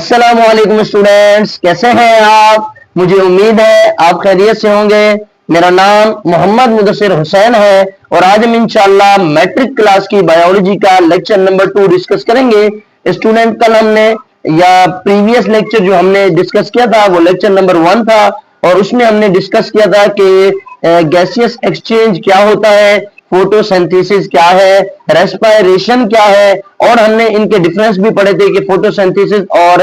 अस्सलामुअलैकुम स्टूडेंट्स, कैसे हैं आप। मुझे उम्मीद है आप खैरियत से होंगे। मेरा नाम मोहम्मद मुदस्सिर हुसैन है और आज हम इंशाअल्लाह मैट्रिक क्लास की बायोलॉजी का लेक्चर नंबर 2 डिस्कस करेंगे। स्टूडेंट कल हमने या प्रीवियस लेक्चर जो हमने डिस्कस किया था वो लेक्चर नंबर 1 था और उसमें हमने डिस्कस किया था कि गैसियस एक्सचेंज क्या होता है, फोटोसिंथेसिस क्या है, रेस्पिरेशन क्या है और हमने इनके डिफरेंस भी पढ़े थे कि फोटोसिंथेसिस और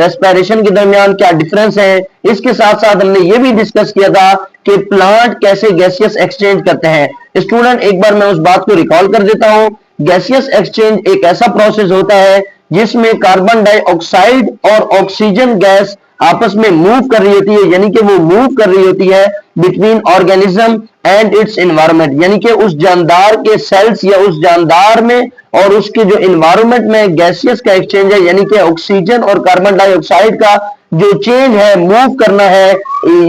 रेस्पिरेशन के दरमियान क्या डिफरेंस है। इसके साथ साथ हमने ये भी डिस्कस किया था कि प्लांट कैसे गैसियस एक्सचेंज करते हैं। स्टूडेंट एक बार मैं उस बात को रिकॉल कर देता हूं। गैसियस एक्सचेंज एक ऐसा प्रोसेस होता है जिसमें कार्बन डाइऑक्साइड और ऑक्सीजन गैस आपस में मूव कर रही होती है, यानी कि वो मूव कर रही होती है between organism and it's environment, यानी कि उस जानदार के सेल्स या उस जानदार में और उसके जो एनवायरनमेंट में गैसियस का एक्सचेंज है, यानी कि ऑक्सीजन और कार्बन डाइऑक्साइड का जो चेंज है, मूव करना है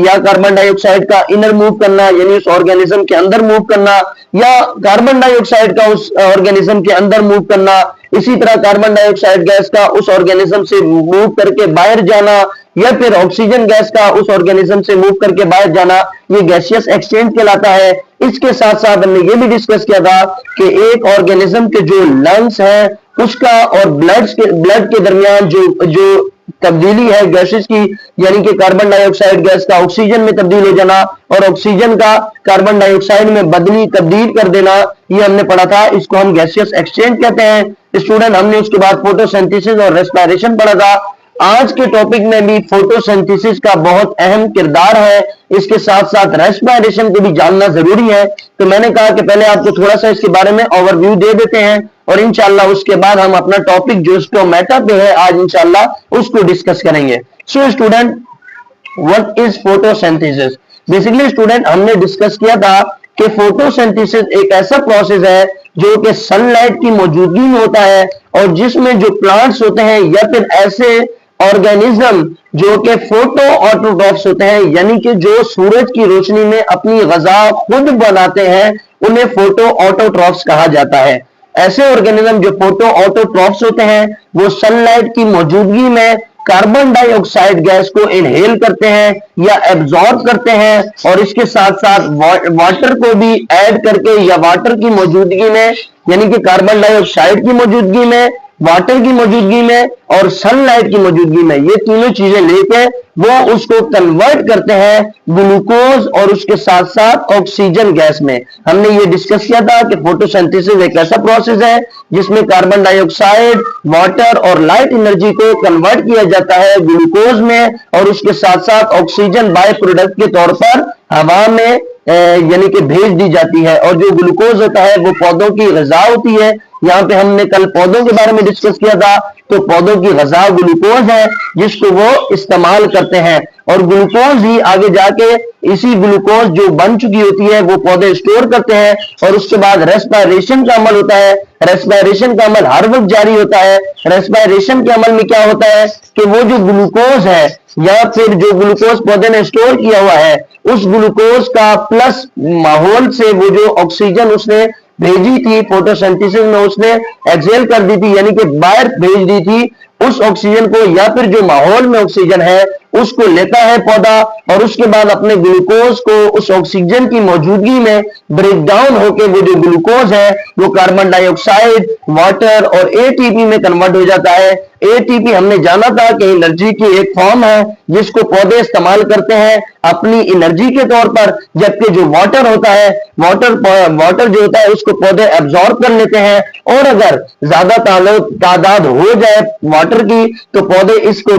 या कार्बन डाइऑक्साइड का इनर मूव करना यानी उस ऑर्गेनिज्म के अंदर मूव करना या कार्बन डाइऑक्साइड का उस ऑर्गेनिज्म के अंदर मूव करना, इसी तरह कार्बन डाइऑक्साइड गैस का उस ऑर्गेनिज्म से मूव करके बाहर जाना या फिर ऑक्सीजन गैस का उस ऑर्गेनिज्म से मूव करके बाहर जाना, ये गैसियस एक्सचेंज कहलाता है। इसके साथ साथ हमने ये भी डिस्कस किया था कि एक ऑर्गेनिज्म के जो लंग्स है उसका और ब्लड के दरमियान जो तब्दीली है गैसेस की, यानी कि कार्बन डाइऑक्साइड गैस का ऑक्सीजन में तब्दील हो जाना और ऑक्सीजन का कार्बन डाइऑक्साइड में तब्दील कर देना, ये हमने पढ़ा था। इसको हम गैसियस एक्सचेंज कहते हैं। स्टूडेंट हमने उसके बाद फोटोसिंथेसिस और रेस्पिरेशन पढ़ा था। आज के टॉपिक में भी फोटोसिंथेसिस का बहुत अहम किरदार है, इसके साथ साथ रेस्पिरेशन को भी जानना जरूरी है। तो मैंने कहा कि पहले आपको थोड़ा सा इसके बारे में ओवरव्यू दे देते हैं और इंशाल्लाह उसके बाद हम अपना टॉपिक जो स्टोमेटा पे है आज इंशाल्लाह उसको डिस्कस करेंगे। So student, what is photosynthesis. Basically student हमने डिस्कस किया था कि फोटोसिंथेसिस एक ऐसा प्रोसेस है जो कि सनलाइट की मौजूदगी में होता है और जिसमें जो प्लांट्स होते हैं या फिर ऐसे ऑर्गेनिज्म जो कि फोटो ऑटोट्रॉफ्स होते हैं, यानी कि जो सूरज की रोशनी में अपनी ग़िज़ा खुद बनाते हैं, उन्हें फोटो ऑटोट्रॉफ्स कहा जाता है। ऐसे ऑर्गेनिज्म जो फोटो ऑटोट्रॉफ्स होते हैं वो सनलाइट की मौजूदगी में कार्बन डाइऑक्साइड गैस को इनहेल करते हैं या एब्जॉर्ब करते हैं और इसके साथ साथ वाटर को भी ऐड करके या वाटर की मौजूदगी में, यानी कि कार्बन डाइऑक्साइड की मौजूदगी में, वाटर की मौजूदगी में और सनलाइट की मौजूदगी में, ये तीनों चीजें लेके वो उसको कन्वर्ट करते हैं ग्लूकोज और उसके साथ साथ ऑक्सीजन गैस में। हमने ये डिस्कस किया था कि फोटोसिंथेसिस एक ऐसा प्रोसेस है जिसमें कार्बन डाइऑक्साइड, वाटर और लाइट एनर्जी को कन्वर्ट किया जाता है ग्लूकोज में और उसके साथ साथ ऑक्सीजन बाय प्रोडक्ट के तौर पर हवा में यानी कि भेज दी जाती है। और जो ग्लूकोज होता है वो पौधों की ग़िज़ा होती है। यहाँ पे हमने कल पौधों के बारे में डिस्कस किया था, तो पौधों की ग़िज़ा ग्लूकोज है जिसको वो इस्तेमाल करते हैं और ग्लूकोज ही आगे जाके इसी ग्लूकोज जो बन चुकी होती है वो पौधे स्टोर करते हैं और उसके बाद रेस्पिरेशन का अमल होता है। रेस्पिरेशन का अमल हर वक्त जारी होता है। रेस्पिरेशन के अमल में क्या होता है कि वो जो ग्लूकोज है या फिर जो ग्लूकोज पौधे ने स्टोर किया हुआ है उस ग्लूकोज का प्लस माहौल से वो जो ऑक्सीजन उसने भेजी थी फोटोसिंथेसिस में उसने एक्सहेल कर दी थी, यानी कि बाहर भेज दी थी, उस ऑक्सीजन को या फिर जो माहौल में ऑक्सीजन है उसको लेता है पौधा और उसके बाद अपने ग्लूकोज को उस ऑक्सीजन की मौजूदगी में ब्रेक डाउन होकर वो जो ग्लूकोज है वो कार्बन डाइऑक्साइड, वाटर और एटीपी में कन्वर्ट हो जाता है। एटीपी हमने जाना था कि एनर्जी की एक फॉर्म है जिसको पौधे इस्तेमाल करते हैं अपनी एनर्जी के तौर पर, जबकि जो वाटर होता है वाटर जो होता है उसको पौधे एब्जॉर्ब कर लेते हैं और अगर ज्यादा तादाद हो जाए वाटर की तो पौधे इसको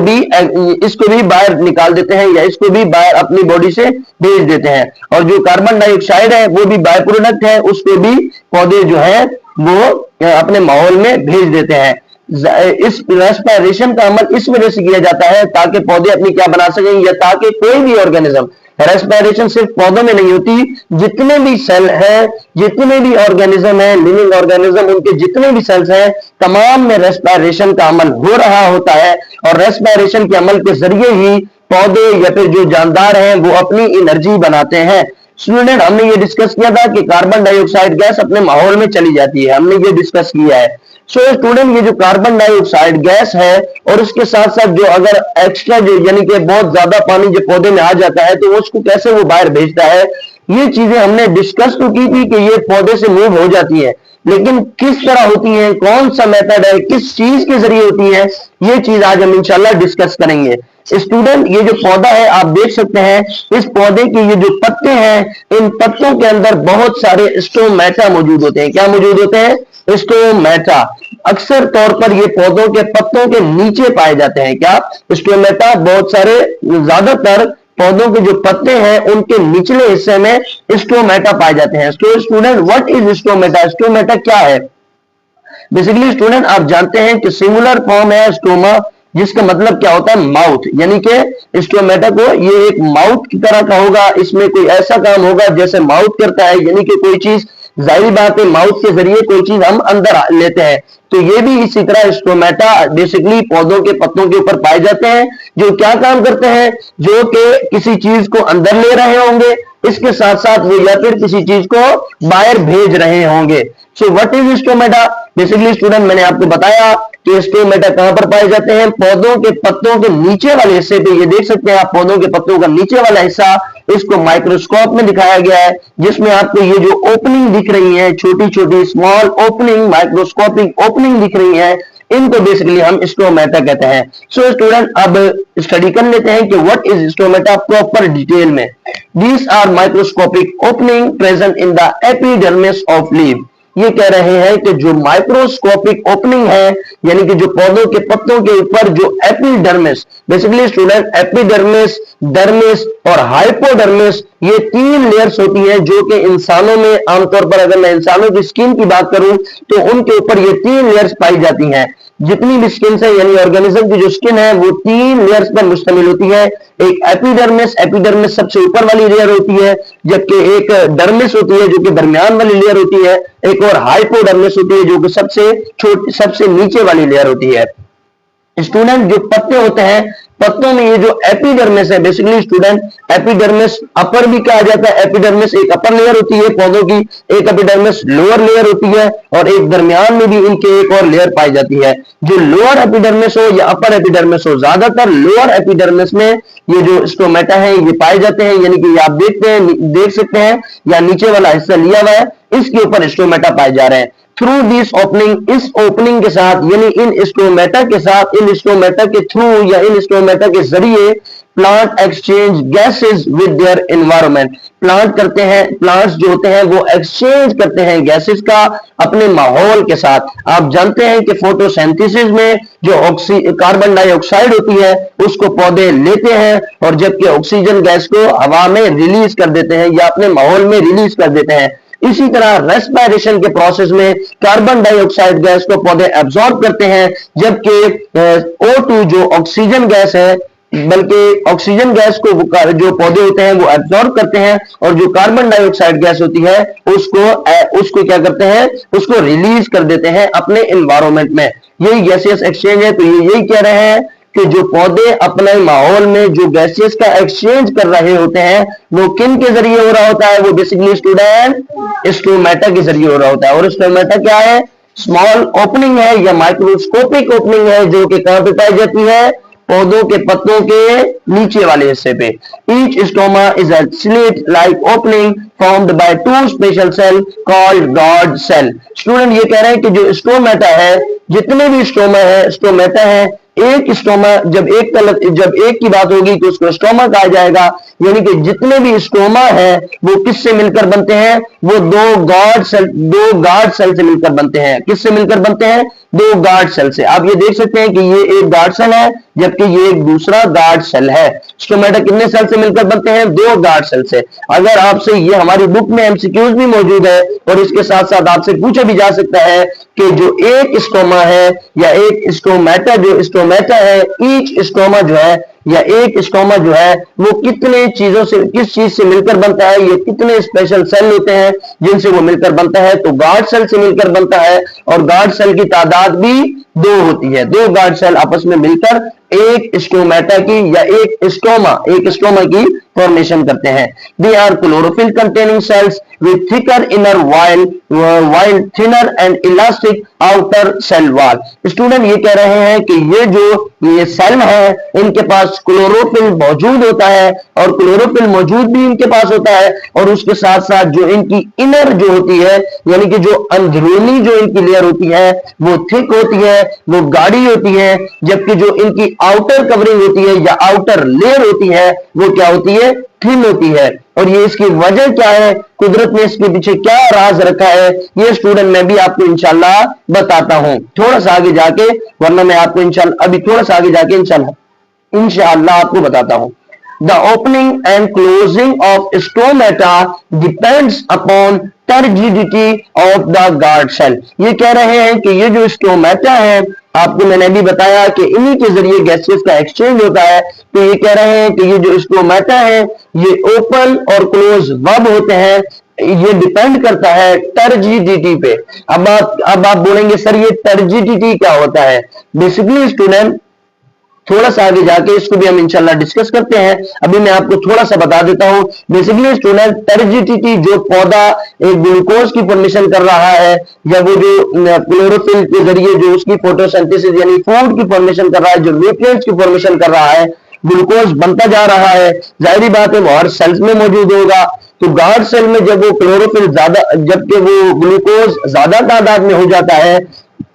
भी बाहर निकाल देते हैं या इसको भी बाहर अपनी बॉडी से भेज देते हैं। और जो कार्बन डाइऑक्साइड है वो भी बाय प्रोडक्ट है, उसको भी पौधे जो है वो अपने माहौल में भेज देते हैं। इस रेस्पिरेशन का अमल इस वजह से किया जाता है ताकि पौधे अपनी क्या बना सकें या ताकि कोई भी ऑर्गेनिज्म, रेस्पिरेशन सिर्फ पौधों में नहीं होती, जितने भी सेल हैं, जितने भी ऑर्गेनिज्म हैं, लिविंग ऑर्गेनिज्म, उनके जितने भी सेल्स हैं तमाम में रेस्पिरेशन का अमल हो रहा होता है और रेस्पिरेशन के अमल के जरिए ही पौधे या फिर जो जानदार हैं वो अपनी एनर्जी बनाते हैं। स्टूडेंट हमने ये डिस्कस किया था कि कार्बन डाइऑक्साइड गैस अपने माहौल में चली जाती है, हमने ये डिस्कस किया है। सो स्टूडेंट ये जो कार्बन डाइऑक्साइड गैस है और उसके साथ साथ जो अगर एक्स्ट्रा जो यानी कि बहुत ज्यादा पानी जो पौधे में आ जाता है तो उसको कैसे वो बाहर भेजता है, ये चीजें हमने डिस्कस तो की थी कि ये पौधे से मूव हो जाती है, लेकिन किस तरह होती है, कौन सा मेथड है, किस चीज के जरिए होती है, ये चीज आज हम इंशाल्लाह डिस्कस करेंगे। स्टूडेंट ये जो पौधा है आप देख सकते हैं, इस पौधे के ये जो पत्ते हैं, इन पत्तों के अंदर बहुत सारे स्टोमेटा मौजूद होते हैं। क्या मौजूद होते हैं? स्टोमेटा। अक्सर तौर पर ये पौधों के पत्तों के नीचे पाए जाते हैं। क्या? स्टोमेटा बहुत सारे, ज्यादातर पौधों के जो पत्ते हैं उनके निचले हिस्से में स्टोमेटा पाए जाते हैं। तो student what is stomata? Stomata क्या है? बेसिकली स्टूडेंट आप जानते हैं कि सिंगुलर फॉर्म है स्टोमा, जिसका मतलब क्या होता है? माउथ, यानी कि स्टोमेटा को ये एक माउथ की तरह का होगा, इसमें कोई ऐसा काम होगा जैसे माउथ करता है, यानी कि कोई चीज, जाहिर बात है माउथ के जरिए कोई चीज हम अंदर लेते हैं, तो ये भी इसी तरह स्टोमेटा बेसिकली पौधों के पत्तों के ऊपर पाए जाते हैं, जो क्या काम करते हैं, जो कि किसी चीज को अंदर ले रहे होंगे, इसके साथ साथ वो या फिर किसी चीज को बाहर भेज रहे होंगे। So what is stomata? Basically student मैंने आपको बताया कि स्टोमेटा कहां पर पाए जाते हैं? पौधों के पत्तों के नीचे वाले हिस्से पे। ये देख सकते हैं आप पौधों के पत्तों का नीचे वाला हिस्सा, इसको माइक्रोस्कोप में दिखाया गया है, जिसमें आपको ये जो ओपनिंग दिख रही है, छोटी छोटी स्मॉल ओपनिंग, माइक्रोस्कोपिक ओपनिंग दिख रही है, इनको बेसिकली हम स्टोमेटा कहते हैं। सो स्टूडेंट अब स्टडी कर लेते हैं कि what is stomata proper detail में। These are microscopic opening present in the epidermis of leaf. ये कह रहे हैं कि जो माइक्रोस्कोपिक ओपनिंग है, यानी कि जो पौधों के पत्तों के ऊपर जो epidermis, basically student epidermis, dermis और हाइपोडर्मिस, ये 3 लेयर्स होती है जो कि इंसानों में आमतौर पर, अगर मैं इंसानों की स्किन की बात करूं तो उनके ऊपर ये 3 लेयर्स पाई जाती हैं। जितनी भी स्किन है यानी ऑर्गेनिज्म की जो स्किन है वो 3 लेयर्स पर मुश्तमिल होती है। एक एपिडर्मिस, एपिडर्मिस सबसे ऊपर वाली लेयर होती है, जबकि एक डर्मिस होती है जो कि दरमियान वाली लेयर होती है, एक और हाइपोडर्मिस होती है जो कि सबसे छोटी, सबसे नीचे वाली लेयर होती है। स्टूडेंट जो पत्ते होते हैं, पत्तों में ये जो एपिडर्मिस है, बेसिकली स्टूडेंट एपिडर्मिस अपर भी कहा जाता है। एपिडर्मिस एक अपर लेयर होती है पौधों की, एक एपिडर्मिस लोअर लेयर होती है, और एक दरमियान में भी इनके एक और लेयर पाई जाती है। जो लोअर एपिडर्मिस हो या अपर एपिडर्मिस हो, ज्यादातर लोअर एपिडर्मिस में ये जो स्टोमेटा है ये पाए जाते हैं, यानी कि आप देख सकते हैं या नीचे वाला हिस्सा लिया हुआ है, इसके ऊपर स्टोमेटा पाए जा रहे हैं। थ्रू दिस ओपनिंग, इस ओपनिंग के साथ, यानी इन स्टोमेटा के साथ, इन स्टोमेटा के थ्रू या इन स्टोमेटा के जरिए plant exchange gases with their environment. Plant करते हैं, प्लांट्स जो होते हैं वो एक्सचेंज करते हैं गैसेस का अपने माहौल के साथ। आप जानते हैं कि फोटोसिंथेसिस में जो कार्बन डाइऑक्साइड होती है उसको पौधे लेते हैं, और जबकि ऑक्सीजन गैस को हवा में रिलीज कर देते हैं या अपने माहौल में रिलीज कर देते हैं। इसी तरह रेस्पिरेशन के प्रोसेस में कार्बन डाइऑक्साइड गैस को पौधे एब्जॉर्ब करते हैं, जबकि O2 जो ऑक्सीजन गैस है, बल्कि ऑक्सीजन गैस को जो पौधे होते हैं वो एब्जॉर्ब करते हैं, और जो कार्बन डाइऑक्साइड गैस होती है उसको क्या करते हैं, उसको रिलीज कर देते हैं अपने एनवायरनमेंट में। यही गैसियस एक्सचेंज है। तो ये यही कह रहे हैं कि जो पौधे अपने माहौल में जो गैसेस का एक्सचेंज कर रहे होते हैं वो किन के जरिए हो रहा होता है? वो बेसिकली स्टूडेंट स्टोमेटा के जरिए हो रहा होता है। और स्टोमेटा क्या है? स्मॉल ओपनिंग है या माइक्रोस्कोपिक ओपनिंग है, जो कि कहां पे पाई जाती है? पौधों के पत्तों के नीचे वाले हिस्से पे। Each stoma is a slit like opening formed by 2 special cell called guard cell. Student ये कह रहे हैं कि जो स्टोमेटा है, जितने भी स्टोमेटा है, एक स्टोमा, जब एक की बात होगी तो उसको स्टोमा कहा जाएगा। यानी कि जितने भी स्टोमा है वो किससे मिलकर बनते हैं? वो 2 गार्ड सेल से मिलकर बनते हैं। किससे मिलकर बनते हैं? 2 गार्ड सेल से। आप ये देख सकते हैं कि ये एक गार्ड सेल है, जबकि ये एक दूसरा गार्ड सेल है। स्टोमेटा कितने सेल से मिलकर बनते हैं? 2 गार्ड सेल से। अगर आपसे ये हमारी बुक में एमसीक्यूज भी मौजूद है, और इसके साथ साथ आपसे पूछा भी जा सकता है कि जो एक स्टोमा है या एक स्टोमेटा, जो स्टोमेटा है, ईच स्टोमा जो है या एक स्टोमा जो है वो कितने चीजों से, किस चीज से मिलकर बनता है, ये कितने स्पेशल सेल होते हैं जिनसे वो मिलकर बनता है? तो गार्ड सेल से मिलकर बनता है, और गार्ड सेल की तादाद भी 2 होती है। 2 गार्ड सेल आपस में मिलकर एक स्टोमेटा की या एक स्टोमा की फॉर्मेशन करते हैं। They are chlorophyll containing cells with thicker inner while thinner and elastic outer cell wall. Student ये कह रहे हैं कि ये सेल है, इनके पास क्लोरोफिल मौजूद होता है और क्लोरोफिल मौजूद भी इनके पास होता है, और उसके साथ साथ जो इनकी इनर जो होती है यानी कि जो अंदरूनी जो इनकी लेयर होती है वो थिक होती है, वो गाढ़ी होती है, जबकि जो इनकी आउटर कवरिंग होती है या आउटर लेयर होती है वो क्या होती है, थिन होती है। और ये इसकी वजह क्या है, कुदरत ने इसके पीछे क्या राज रखा है, ये स्टूडेंट मैं भी आपको इंशाल्लाह बताता हूं थोड़ा सा आगे जाके, वरना मैं आपको इंशाल्लाह अभी थोड़ा सा आगे जाके इंशाल्लाह आपको बताता हूं। The opening and closing of stomata depends upon turgidity of the guard cell। ये कह रहे हैं कि ये जो स्टोमेटा है, आपको मैंने भी बताया कि इन्हीं के जरिए गैसेस का एक्सचेंज होता है, तो ये कह रहे हैं कि ये जो स्टोमेटा है ये ओपन और क्लोज कब होते हैं, ये डिपेंड करता है टर्जिडिटी पे। अब आप बोलेंगे सर ये टर्जिडिटी क्या होता है। बेसिकली स्टूडेंट थोड़ा सा आगे जाके इसको भी हम इंशाल्लाह डिस्कस करते हैं, अभी मैं आपको थोड़ा सा बता देता हूं। बेसिकली स्टूडेंट टर्जिडिटी, जो पौधा एक ग्लूकोज की फॉर्मेशन कर रहा है या वो जो क्लोरोफिल के जरिए जो उसकी फोटोसिंथेसिस यानी फूड की फॉर्मेशन कर रहा है, जो न्यूट्रिएंट्स की फॉर्मेशन कर रहा है, ग्लूकोज बनता जा रहा है, जाहिर बात है वो हर सेल्स में मौजूद होगा। तो गार्ड सेल में जब वो क्लोरोफिल ज्यादा, जबकि वो ग्लूकोज ज्यादा तादाद में हो जाता है,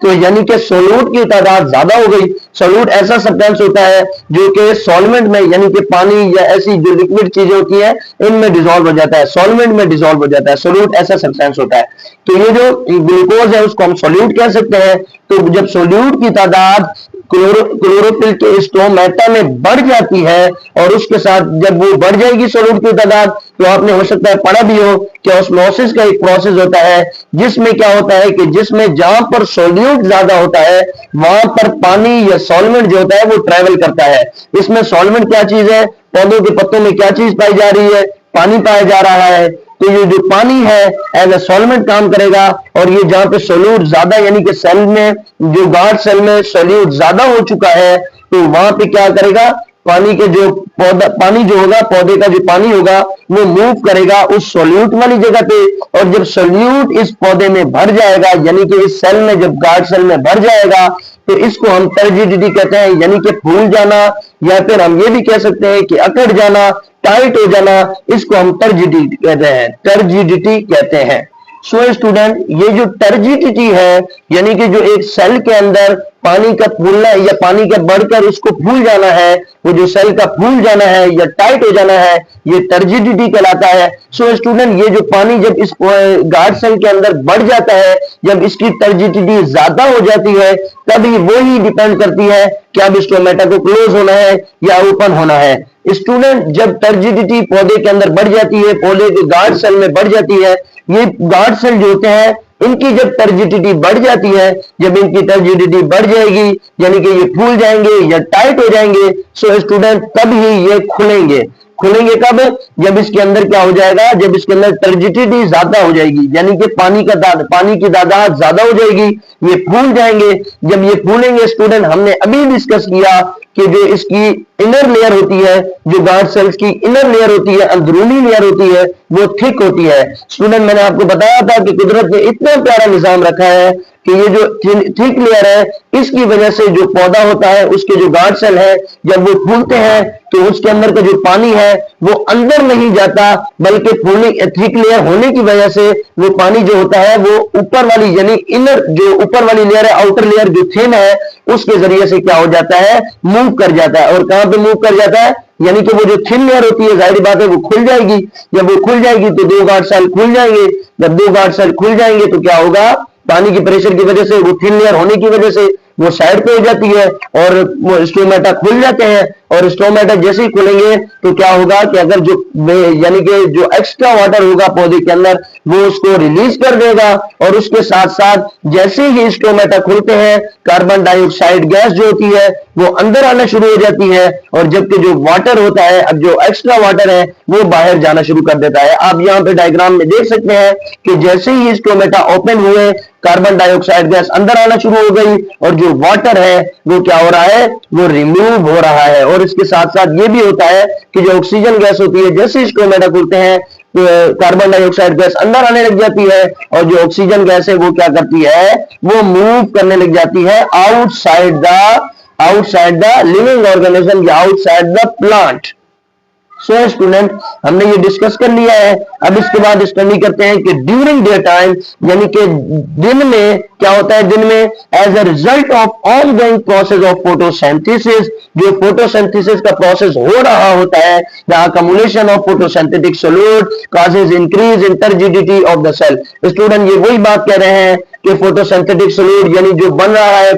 तो यानी कि सोल्यूट की तादाद ज्यादा हो गई। सोल्यूट ऐसा सब्सटेंस होता है जो कि सॉल्वेंट में यानी कि पानी या ऐसी जो लिक्विड चीजें होती है इनमें डिसॉल्व हो जाता है, सॉल्वेंट में डिसॉल्व हो जाता है। सोल्यूट ऐसा सब्सटेंस होता है। तो ये जो ग्लूकोज है उसको हम सोल्यूट कह सकते हैं। तो जब सोल्यूट की तादाद क्लोरोफिल के स्टोमेटा में बढ़ जाती है और उसके साथ जब वो बढ़ जाएगी सोल्यूट की तादाद, तो आपने हो सकता है पढ़ा भी हो कि ऑस्मोसिस का एक प्रोसेस होता है जिसमें क्या होता है कि जिसमें जहां पर सोल्यूट ज्यादा होता है वहां पर पानी या सॉल्वेंट जो होता है वो ट्रेवल करता है। इसमें सॉल्वेंट क्या चीज है, पौधों के पत्तों में क्या चीज पाई जा रही है, पानी पाया जा रहा है। तो ये जो पानी है एज ए सॉल्वेंट काम करेगा, और ये जहां पे सोल्यूट ज्यादा यानी कि सेल में जो गार्ड सेल में सोल्यूट ज्यादा हो चुका है, तो वहां पे क्या करेगा, पानी के जो पानी जो होगा, पौधे का जो पानी होगा वो मूव करेगा उस सोल्यूट वाली जगह पे, और जब सोल्यूट इस पौधे में भर जाएगा यानी कि इस सेल में जब गार्ड सेल में भर जाएगा, तो इसको हम टर्जिडिटी कहते हैं, यानी कि फूल जाना, या फिर हम ये भी कह सकते हैं कि अकड़ जाना, टाइट हो जाना, इसको हम टर्जिडिटी कहते हैं, टर्जिडिटी कहते हैं। सो स्टूडेंट, ये जो टर्जिडिटी है यानी कि जो एक सेल के अंदर पानी का फूलना या पानी का बढ़कर उसको फूल जाना है, वो जो सेल का फूल जाना है या टाइट हो जाना है, ये टर्जिडिटी कहलाता है। सो स्टूडेंट, ये जो पानी जब इस गार्ड सेल के अंदर बढ़ जाता है, जब इसकी टर्जिडिटी ज्यादा हो जाती है, तभी वो ही डिपेंड करती है कि अब स्टोमेटा को क्लोज होना है या ओपन होना है। स्टूडेंट, जब टर्जिडिटी पौधे के अंदर बढ़ जाती है, पौधे के गार्ड सेल में बढ़ जाती है, ये गार्ड सेल जो होते हैं इनकी जब टर्जिडिटी बढ़ जाती है, जब इनकी टर्जिडिटी बढ़ जाएगी यानी कि ये फूल जाएंगे या टाइट हो जाएंगे, सो स्टूडेंट तब ही ये खुलेंगे। खुलेंगे कब, जब इसके अंदर क्या हो जाएगा, जब इसके अंदर टर्जिडिटी ज्यादा हो जाएगी यानी कि पानी की तादाद ज्यादा हो जाएगी, ये फूल जाएंगे। जब ये फूलेंगे स्टूडेंट, हमने अभी डिस्कस किया कि जो इसकी इनर लेयर होती है, जो गार्ड सेल्स की इनर लेयर होती है, अंदरूनी लेयर होती है, वो थिक होती है। स्टूडेंट, मैंने आपको बताया था कि कुदरत ने इतना प्यारा निजाम रखा है कि ये जो थिक लेयर है, इसकी वजह से जो पौधा होता है उसके जो गार्ड सेल है, जब वो फूलते हैं तो उसके अंदर का जो पानी है वो अंदर नहीं जाता, बल्कि थिक लेयर होने की वजह से वो पानी जो होता है वो ऊपर वाली यानी इनर जो ऊपर वाली लेयर है, आउटर लेयर जो थिन है, उसके जरिए से क्या हो जाता है, मूव कर जाता है। और कहां पे मूव कर जाता है, यानी कि वो जो थिन लेयर होती है, जाहिर बात है वो खुल जाएगी। जब वो खुल जाएगी तो दो गार्ड सेल खुल जाएंगे। जब दो गार्ड सेल खुल जाएंगे तो क्या होगा, पानी की प्रेशर की वजह से, वो थिन लेयर होने की वजह से वो साइड पे हो जाती है और वो स्टोमेटा खुल जाते हैं। और स्टोमेटा जैसे ही खुलेंगे तो क्या होगा कि अगर जो यानी कि जो एक्स्ट्रा वाटर होगा पौधे के अंदर, वो उसको रिलीज कर देगा, और उसके साथ साथ जैसे ही स्टोमेटा खुलते हैं, कार्बन डाइऑक्साइड गैस जो होती है वो अंदर आना शुरू हो जाती है, और जबकि जो वाटर होता है, अब जो एक्स्ट्रा वाटर है वो बाहर जाना शुरू कर देता है। आप यहाँ पे डायग्राम में देख सकते हैं कि जैसे ही स्टोमेटा ओपन हुए, कार्बन डाइऑक्साइड गैस अंदर आना शुरू हो गई, और जो वाटर है वो क्या हो रहा है, वो रिमूव हो रहा है। और इसके साथ साथ ये भी होता है कि जो ऑक्सीजन गैस होती है, जैसे स्टोमेटा खुलते हैं तो कार्बन डाइऑक्साइड गैस अंदर आने लग जाती है, और जो ऑक्सीजन गैस है वो क्या करती है, वो मूव करने लग जाती है आउटसाइड द लिविंग ऑर्गेनिज्म या outside the plant. So student, हमने ये डिस्कस कर लिया है। अब इसके बाद स्टडी करते हैं कि ड्यूरिंग डे टाइम, यानी कि दिन में क्या होता है, दिन में as a result of ongoing process of photosynthesis, जो फोटोसिंथेसिस का प्रोसेस हो रहा होता है, the accumulation of photosynthetic solute causes increase in turgidity of the cell. Student, ये वही बात कह रहे हैं कि फोटोसिंथेटिक सॉल्यूट यानी जो बन रहा है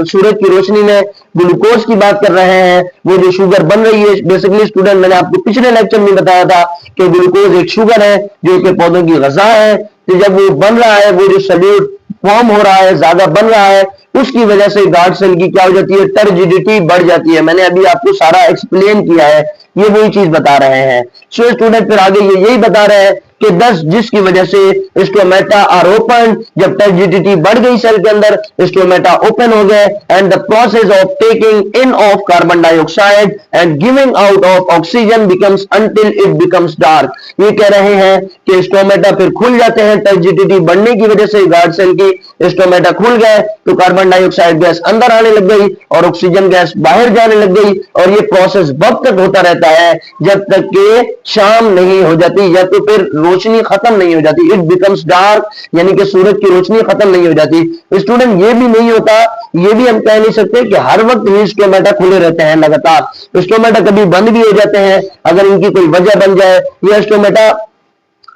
सूरज की रोशनी में, ग्लूकोज की बात कर रहे हैं, वो जो शुगर बन रही है। बेसिकली स्टूडेंट, मैंने आपको पिछले लेक्चर में बताया था कि ग्लूकोज एक शुगर है जो कि पौधों की ग़िज़ा है। तो जब वो बन रहा है, वो जो सॉल्यूट फॉर्म हो रहा है, ज्यादा बन रहा है, उसकी वजह से गार्ड सेल की क्या हो जाती है, टर्जिडिटी बढ़ जाती है। मैंने अभी आपको सारा एक्सप्लेन किया है, ये वही चीज बता रहे हैं। सो स्टूडेंट, फिर आगे ये यही बता रहे हैं कि 10 जिसकी वजह से स्टोमेटा आर ओपन, जब टर्जिडिटी बढ़ गई सेल के अंदर, स्टोमेटा ओपन हो गए, and the process of taking in of carbon dioxide and giving out of oxygen becomes until it becomes dark. ये कह रहे हैं कि स्टोमेटा फिर खुल जाते हैं, टर्जिडिटी बढ़ने की वजह से गार्ड सेल की स्टोमेटा खुल गए, तो कार्बन डाइऑक्साइड गैस अंदर आने लग गई और ऑक्सीजन गैस बाहर जाने लग गई। और ये प्रोसेस वक्त तक होता रहता है जब तक कि शाम नहीं हो जाती, या तो फिर रोशनी खत्म नहीं हो जाती, इट बिकम्स डार्क, यानी कि सूरज की रोशनी खत्म नहीं हो जाती। स्टूडेंट, ये भी नहीं होता, ये भी हम कह नहीं सकते कि हर वक्त ही स्टोमेटा खुले रहते हैं लगातार। स्टोमेटा कभी बंद भी हो जाते हैं अगर इनकी कोई वजह बन जाए, या स्टोमेटा,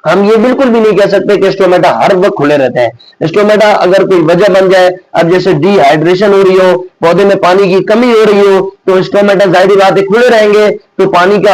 हम ये बिल्कुल भी नहीं कह सकते कि स्टोमेटा हर वक्त खुले रहते हैं। स्टोमेटा अगर कोई वजह बन जाए, अब जैसे डिहाइड्रेशन हो रही हो, पौधे में पानी की कमी हो रही हो, तो स्टोमेटा जाहिर बात है खुले रहेंगे, तो पानी का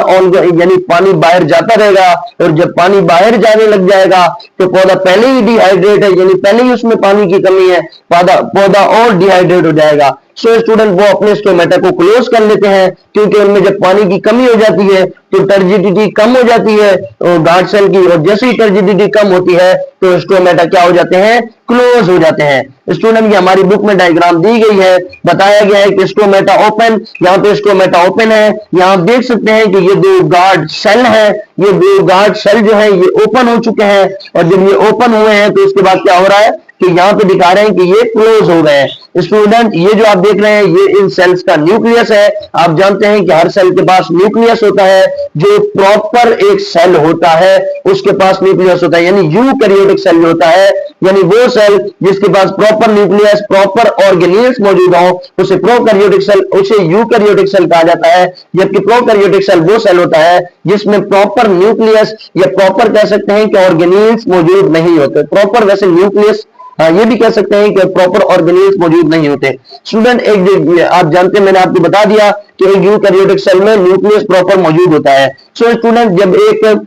यानी पानी बाहर जाता रहेगा, और जब पानी बाहर जाने लग जाएगा तो पौधा पहले ही डिहाइड्रेट है, यानी पहले ही उसमें पानी की कमी है, पौधा और डिहाइड्रेट हो जाएगा। सो स्टूडेंट, वो अपने स्टोमेटा को क्लोज कर लेते हैं, क्योंकि उनमें जब पानी की कमी हो जाती है तो टर्जिडिटी कम हो जाती है गार्ड सेल की, और जैसे ही टर्जिडिटी कम होती है तो स्टोमेटा क्या हो जाते हैं, क्लोज हो जाते हैं। स्टूडेंट, ये हमारी बुक में डायग्राम दी गई है, बताया गया है कि स्टोमेटा ओपन, यहाँ पे स्टोमेटा ओपन है, यहाँ आप देख सकते हैं कि ये दो गार्ड सेल है, ये दो गार्ड सेल जो है ये ओपन हो चुके हैं, और जब ये ओपन हुए हैं तो इसके बाद क्या हो रहा है कि यहाँ पे दिखा रहे हैं कि ये क्लोज हो गए हैं। स्टूडेंट, ये जो आप देख रहे हैं ये इन सेल्स का न्यूक्लियस है। आप जानते हैं कि हर सेल के पास न्यूक्लियस होता है, जो प्रॉपर एक सेल होता है उसके पास न्यूक्लियस होता है, यानी यूकैरियोटिक सेल होता है, यानी वो सेल जिसके पास प्रॉपर न्यूक्लियस, प्रॉपर ऑर्गेनेल्स मौजूद हो, उसे प्रोकैरियोटिक सेल, उसे यूकैरियोटिक सेल कहा जाता है। जबकि प्रोकैरियोटिक सेल वो सेल होता है जिसमें प्रॉपर न्यूक्लियस या प्रॉपर कह सकते हैं कि ऑर्गेनेल्स मौजूद नहीं होते। प्रॉपर वैसे न्यूक्लियस, ये भी कह सकते हैं कि प्रॉपर ऑर्गेनेल्स मौजूद नहीं होते। स्टूडेंट, एक आप जानते हैं, मैंने आपको बता दिया कि एक यूकैरियोटिक सेल में न्यूक्लियस प्रॉपर मौजूद होता है। सो स्टूडेंट, जब एक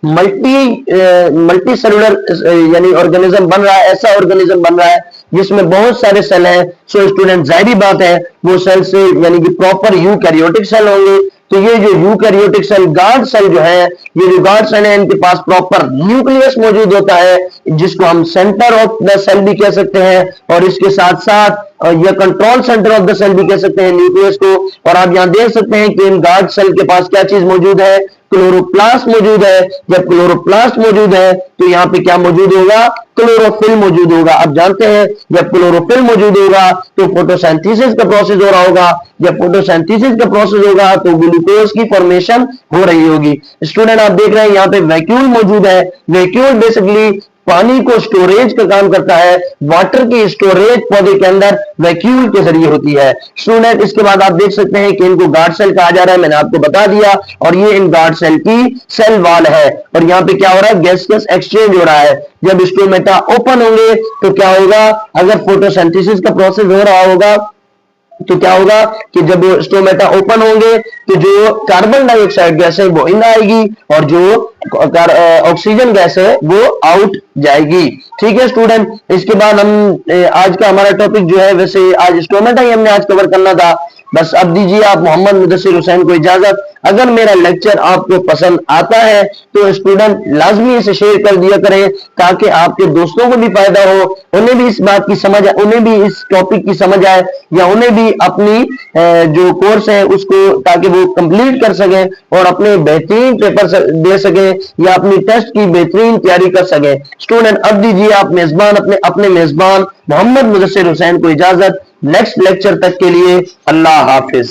मल्टी सेलुलर यानी ऑर्गेनिज्म बन रहा है, ऐसा ऑर्गेनिज्म बन रहा है जिसमें बहुत सारे सेल हैं, सो स्टूडेंट जाहिर बात है वो सेल से यानी कि प्रॉपर यूकैरियोटिक सेल होंगे। तो ये जो यूकैरियोटिक सेल, गार्ड सेल जो है, ये जो गार्ड सेल है इनके पास प्रॉपर न्यूक्लियस मौजूद होता है, जिसको हम सेंटर ऑफ द सेल भी कह सकते हैं, और इसके साथ साथ ये control centre of the cell भी कह सकते हैं न्यूक्लियस को। और आप यहां देख सकते हैं कि इन गार्ड सेल के पास क्या चीज मौजूद है, क्लोरोप्लास्ट मौजूद है। जब क्लोरोप्लास्ट मौजूद है तो यहाँ पे क्या मौजूद होगा, क्लोरोफिल मौजूद होगा। आप जानते हैं जब क्लोरोफिल मौजूद होगा तो फोटोसिंथेसिस का प्रोसेस हो रहा होगा, जब फोटोसिंथेसिस का प्रोसेस होगा तो ग्लूकोज की फॉर्मेशन हो रही होगी। स्टूडेंट, आप देख रहे हैं यहाँ पे वैक्यूल मौजूद है। वैक्यूल बेसिकली पानी को स्टोरेज का काम करता है, वाटर की स्टोरेज पौधे के अंदर वैक्यूल के जरिए होती है। स्टूडेंट, इसके बाद आप देख सकते हैं कि इनको गार्ड सेल कहा जा रहा है, मैंने आपको बता दिया, और ये इन गार्ड सेल की सेल वॉल है। और यहाँ पे क्या हो रहा है, गैसियस एक्सचेंज हो रहा है। जब स्टोमेटा ओपन होंगे तो क्या होगा, अगर फोटोसिंथेसिस का प्रोसेस हो रहा होगा तो क्या होगा कि जब स्टोमेटा ओपन होंगे तो जो कार्बन डाइऑक्साइड गैस है वो इन आएगी, और जो ऑक्सीजन गैस है वो आउट जाएगी। ठीक है स्टूडेंट, इसके बाद हम आज का हमारा टॉपिक जो है, वैसे आज इंस्टॉलमेंट ही हमने आज कवर करना था, बस अब दीजिए आप मोहम्मद मुदस्सिर हुसैन को इजाजत। अगर मेरा लेक्चर आपको पसंद आता है तो स्टूडेंट लाजमी इसे शेयर कर दिया करें, ताकि आपके दोस्तों को भी फायदा हो, उन्हें भी इस बात की समझ आए, उन्हें भी इस टॉपिक की समझ आए, या उन्हें भी अपनी जो कोर्स है उसको, ताकि वो कंप्लीट कर सके और अपने बेहतरीन पेपर दे सके या अपनी टेस्ट की बेहतरीन तैयारी कर सके। स्टूडेंट अब दीजिए आप मेजबान अपने मेजबान मोहम्मद मुदस्सिर हुसैन को इजाजत। नेक्स्ट लेक्चर तक के लिए अल्लाह हाफिज।